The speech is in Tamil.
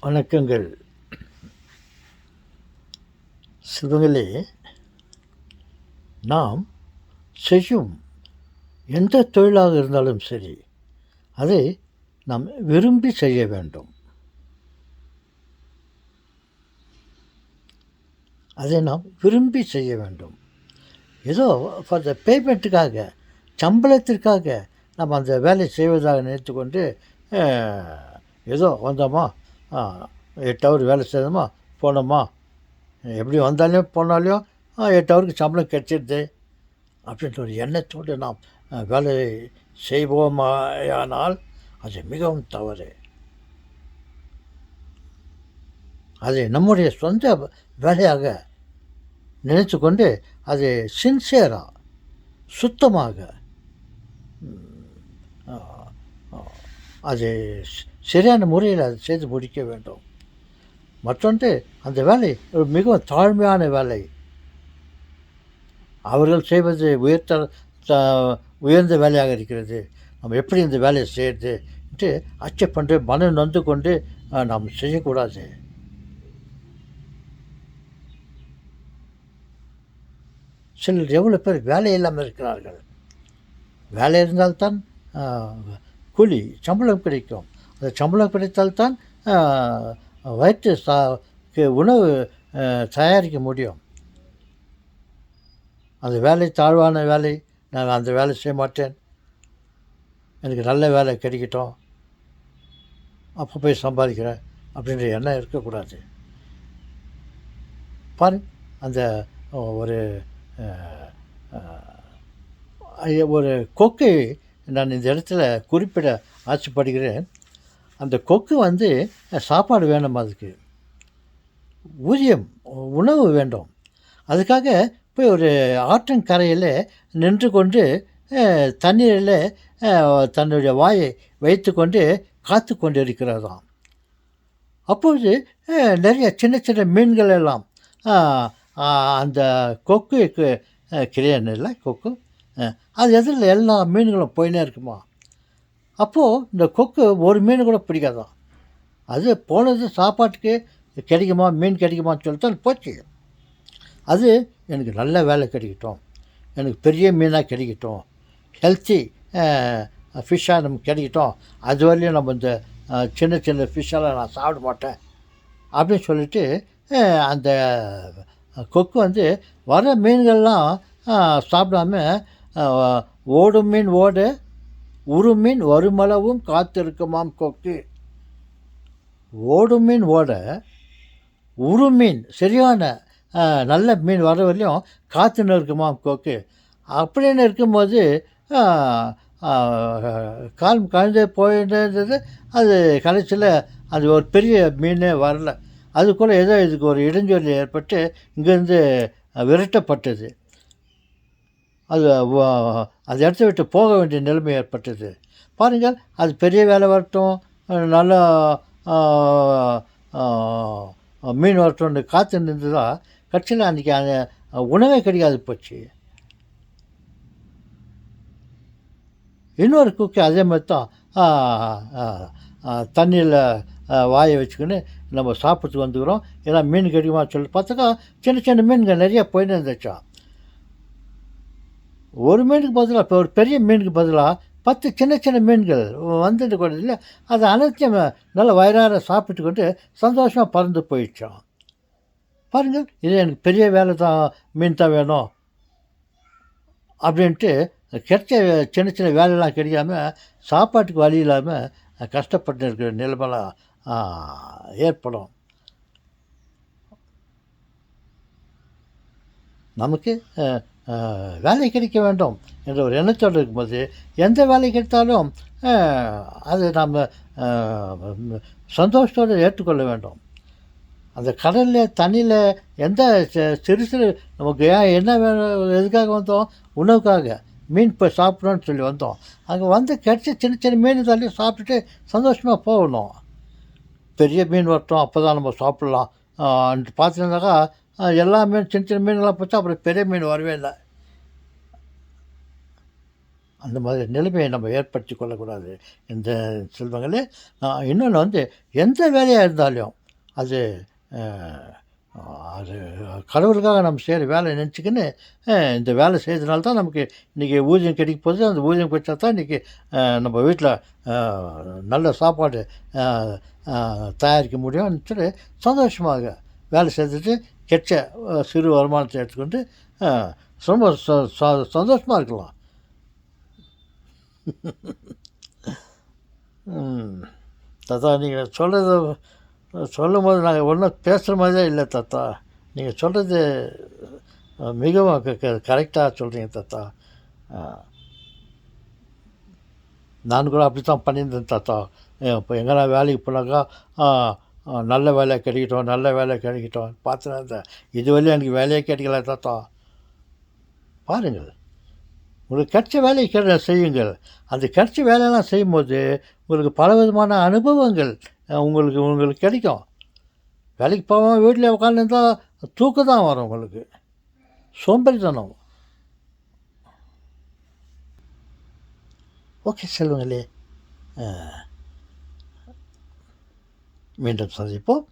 வணக்கங்கள் சிவங்களே. நாம் செய்யும் எந்த தொழிலாக இருந்தாலும் சரி, அதை நாம் விரும்பி செய்ய வேண்டும். அதை நாம் விரும்பி செய்ய வேண்டும். ஏதோ ஃபார் த பேமெண்ட்டுக்காக, சம்பளத்திற்காக நம்ம அந்த வேலை செய்வதாக நினைத்து கொண்டு ஏதோ வந்தோமா, 8 ஹவர் வேலை செய்தோமா, போனோமா, எப்படி வந்தாலும் போனாலும் 8 ஹவருக்கு சம்பளம் கிடைச்சிடுது அப்படின்ற ஒரு எண்ணத்தோடு நாம் வேலை செய்வோமானால் அது மிகவும் தவறு. அதை நம்முடைய சொந்த வேலையாக நினைத்து கொண்டு அதை சின்சியராக, சுத்தமாக, அது சரியான முறையில் அதை செய்து முடிக்க வேண்டும். மற்றொன்று, அந்த வேலை ஒரு மிகவும் தாழ்மையான வேலை. அவர்கள் செய்வது உயர்ந்த வேலையாக இருக்கிறது, நம்ம எப்படி இந்த வேலையை செய்கிறது என்று அச்சப்பட்டு மனம் நொந்து கொண்டு நாம் செய்யக்கூடாது. சிலர் எவ்வளோ பேர் வேலை இல்லாமல் இருக்கிறார்கள். வேலை இருந்தால்தான் கூலி சம்பளம் கிடைக்கும். அந்த சம்பளம் கிடைத்தால்தான் வயிற்று உணவு தயாரிக்க முடியும். அந்த வேலை தாழ்வான வேலை, நான் அந்த வேலை செய்ய மாட்டேன், எனக்கு நல்ல வேலை கிடைக்கட்டும், அப்போ போய் சம்பாதிக்கிறேன் அப்படின்ற எண்ணம் இருக்கக்கூடாது. பாரு, அந்த ஒரு ஒரு கொக்கை நான் இந்த இடத்துல குறிப்பிட ஆசைப்படுகிறேன். அந்த கொக்கு சாப்பாடு வேணும், அதுக்கு ஊதியம், உணவு வேண்டும். அதுக்காக போய் ஒரு ஆற்றங்கரையில் நின்று கொண்டு தண்ணீரில் தன்னுடைய வாயை வைத்து கொண்டு காத்து கொண்டு இருக்கிறதாம். அப்பொழுது நிறைய சின்ன சின்ன மீன்கள் எல்லாம் அந்த கொக்குக்கு கிரியன் இல்லை, கொக்கு அது எதில் எல்லா மீன்களும் போயினே இருக்குமா. அப்போது இந்த கொக்கு ஒரு மீன் கூட பிடிக்காதான். அது போனது சாப்பாட்டுக்கு கிடைக்குமா, மீன் கிடைக்குமான்னு சொல்லிட்டு அது போச்சு. அது எனக்கு நல்ல வேலை கிடைக்கட்டும், எனக்கு பெரிய மீனாக கிடைக்கட்டும், ஹெல்த்தி ஃபிஷ்ஷாக நமக்கு கிடைக்கட்டும், அது வரையிலும் நம்ம இந்த சின்ன சின்ன ஃபிஷ்ஷெல்லாம் நான் சாப்பிட மாட்டேன் அப்படின்னு சொல்லிட்டு அந்த கொக்கு வர மீன்கள்லாம் சாப்பிடாம ஓடும் மீன் ஓட உரும் மீன் வருமளவும் காத்திருக்குமாம் கொக்கு. ஓடும் மீன் ஓட உரும் மீன், சரியான நல்ல மீன் வர வரையும் காத்துன்னு இருக்குமாம் கொக்கு. அப்படின்னு இருக்கும்போது கால் கழுந்து போயிட்டு அது கடைசியில் அது ஒரு பெரிய மீனே வரல. அதுக்குள்ளே ஏதோ இதுக்கு ஒரு இடைஞ்சொல்லி ஏற்பட்டு இங்கேருந்து விரட்டப்பட்டது. அது அந்த இடத்த விட்டு போக வேண்டிய நிலைமை ஏற்பட்டது. பாருங்கள், அது பெரிய வேலை வரட்டும், நல்லா மீன் வரட்டும்னு காற்று நின்றுதான் கட்சியில் அன்றைக்கி அந்த உணவே கிடைக்காது போச்சு. இன்னொரு குக்கி அதே மாதிரி தான் தண்ணியில் வாயை வச்சுக்கின்னு நம்ம சாப்பிட்டு வந்துக்கிறோம். ஏன்னா மீன் கிடைக்குமா சொல்லிட்டு பார்த்தாக்கா சின்ன சின்ன மீன்கள் நிறையா போயின்னு இருந்துச்சா. ஒரு மீனுக்கு பதிலாக இப்போ ஒரு பெரிய மீனுக்கு பதிலாக 10 சின்ன சின்ன மீன்கள் வந்துட்டு கூட இல்லை. அதை அனைத்தையும் நல்லா வயிறார சாப்பிட்டு கொண்டு சந்தோஷமாக பறந்து போயிடுச்சோம். பாருங்கள், இது எனக்கு பெரிய வேலை தான், மீன் தான் வேணும் அப்படின்ட்டு கிடைச்ச சின்ன சின்ன வேலையெல்லாம் கிடைக்காம சாப்பாட்டுக்கு வழி இல்லாமல் கஷ்டப்பட்டு இருக்கிற நிலைமைலாம் ஏற்படும். நமக்கு வேலை கிடைக்க வேண்டும் என்ற ஒரு எண்ணத்தோடு இருக்கும்போது எந்த வேலை கிடைத்தாலும் அது நாம் சந்தோஷத்தோடு ஏற்றுக்கொள்ள வேண்டும். அந்த கடலில் தண்ணியில் எந்த சிறு சிறு நமக்கு என்ன வேணும், எதுக்காக வந்தோம், உணவுக்காக மீன் போய் சாப்பிடணும்னு சொல்லி வந்தோம். அங்கே கிடைச்ச சின்ன சின்ன மீன் தள்ளி சாப்பிட்டுட்டு சந்தோஷமாக போகணும். பெரிய மீன் வரட்டும், அப்போ தான் நம்ம சாப்பிட்லாம் பார்த்துருந்தாக்கா எல்லா மீன் சின்ன சின்ன மீன்களாக போச்சா, அப்புறம் பெரிய மீன் வரவே இல்லை. அந்த மாதிரி நிலைமையை நம்ம ஏற்படுத்தி கொள்ளக்கூடாது இந்த செல்வங்களே. இன்னொன்று வந்து எந்த வேலையாக இருந்தாலும் அது அஹ், அது கடவுளுக்காக நம்ம செய்கிற வேலை நினச்சிக்கின்னு இந்த வேலை செய்கிறதுனால தான் நமக்கு இன்றைக்கி ஊதியம் கிடைக்க போகுது. அந்த ஊதியம் கிடைச்சா தான் இன்றைக்கி நம்ம வீட்டில் நல்ல சாப்பாடு தயாரிக்க முடியும்னு சொல்லி சந்தோஷமாக வேலை செஞ்சுட்டு கெட்ட சிறு வருமானத்தை எடுத்துக்கொண்டு ரொம்ப சந்தோஷமாக இருக்கலாம். தாத்தா நீங்கள் சொல்கிறது சொல்லும்போது நாங்கள் ஒன்றும் பேசுகிற மாதிரி தான் இல்லை தாத்தா. நீங்கள் சொல்கிறது மிகவும் கரெக்டாக சொல்கிறீங்க தாத்தா. நான் கூட அப்படி தான் பண்ணியிருந்தேன் தாத்தா. இப்போ எங்கேனா வேலைக்கு போனாக்கா நல்ல வேலை கிடைக்கட்டும், நல்ல வேலை கிடைக்கட்டும் பார்த்துன்னு இருந்தேன். இதுவரையும் எனக்கு வேலையே கிடைக்கல தாத்தா. பாருங்கள், உங்களுக்கு கிடைச்ச வேலையை செய்யுங்கள். அந்த கிடைச்ச வேலையெல்லாம் செய்யும்போது உங்களுக்கு பலவிதமான அனுபவங்கள் உங்களுக்கு உங்களுக்கு கிடைக்கும். வேலைக்கு போகாமல் வீட்டில் உட்காந்துருந்தா தூக்கம் தான் வரும் உங்களுக்கு, சோம்பேறித்தனம். ஓகே செல்வங்களே, மீண்டும் சந்திப்போம்.